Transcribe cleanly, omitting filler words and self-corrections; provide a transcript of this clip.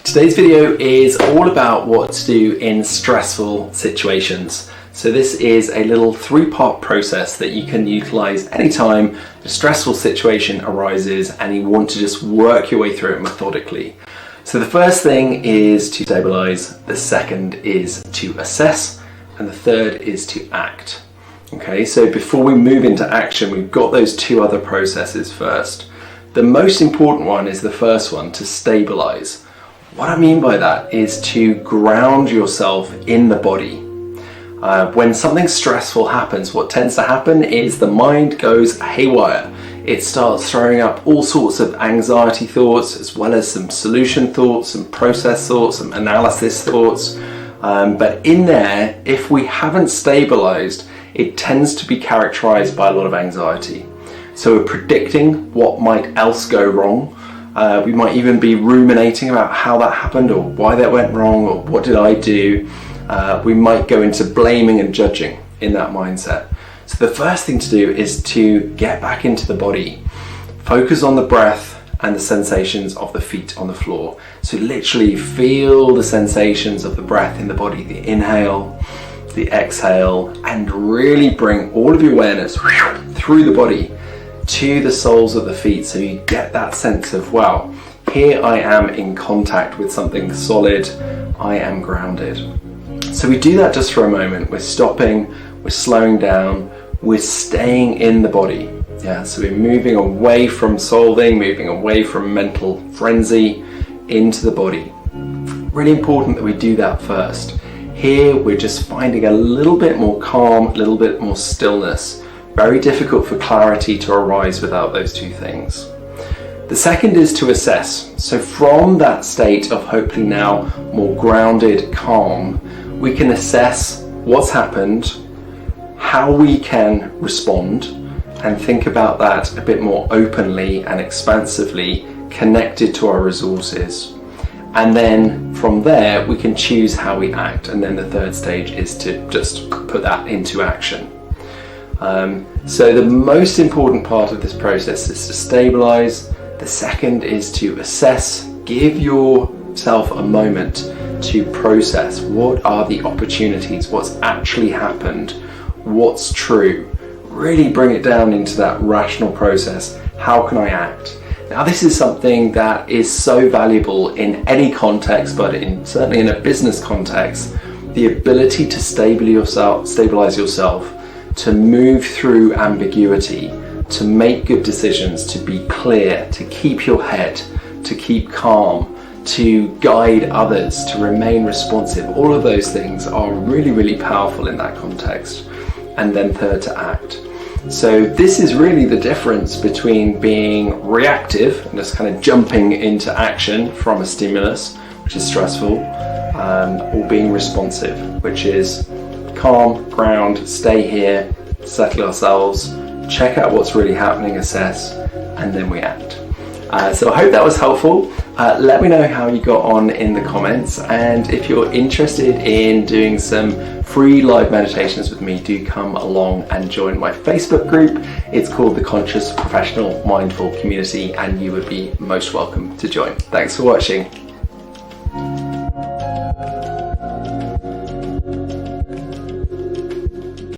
Today's video is all about what to do in stressful situations. So this is a little three-part process that you can utilize anytime a stressful situation arises and you want to just work your way through it methodically. So the first thing is to stabilize, the second is to assess, and the third is to act. Okay, so before we move into action, we've got those two other processes first. The most important one is the first one, to stabilize. What I mean by that is to ground yourself in the body. When something stressful happens, what tends to happen is the mind goes haywire. It starts throwing up all sorts of anxiety thoughts, as well as some solution thoughts, some process thoughts, some analysis thoughts. But in there, if we haven't stabilized, it tends to be characterized by a lot of anxiety. So we're predicting what might else go wrong. We might even be ruminating about how that happened or why that went wrong or what did I do. We might go into blaming and judging in that mindset. So the first thing to do is to get back into the body. Focus on the breath and the sensations of the feet on the floor. So literally feel the sensations of the breath in the body, the inhale, the exhale, and really bring all of your awareness through the body to the soles of the feet, so you get that sense of, wow, here I am in contact with something solid, I am grounded. So we do that just for a moment. We're stopping, we're slowing down, we're staying in the body. Yeah, so we're moving away from solving, moving away from mental frenzy into the body. Really important that we do that first. Here we're just finding a little bit more calm, a little bit more stillness. Very difficult for clarity to arise without those two things. The second is to assess. So from that state of hopefully now more grounded, calm, we can assess what's happened, how we can respond, and think about that a bit more openly and expansively, connected to our resources. And then from there, we can choose how we act. And then the third stage is to just put that into action. So the most important part of this process is to stabilize. The second is to assess. Give yourself a moment to process. What are the opportunities? What's actually happened? What's true? Really bring it down into that rational process. How can I act? Now, this is something that is so valuable in any context, but certainly in a business context. The ability to stabilize yourself, to move through ambiguity, to make good decisions, to be clear, to keep your head, to keep calm, to guide others, to remain responsive. All of those things are really, really powerful in that context. And then third, to act. So this is really the difference between being reactive and just kind of jumping into action from a stimulus, which is stressful, or being responsive, which is calm, ground, stay here, settle ourselves, check out what's really happening, assess, and then we act. So I hope that was helpful. Let me know how you got on in the comments, and if you're interested in doing some free live meditations with me, do come along and join my Facebook group. It's called the Conscious Professional Mindful Community, and you would be most welcome to join. Thanks for watching.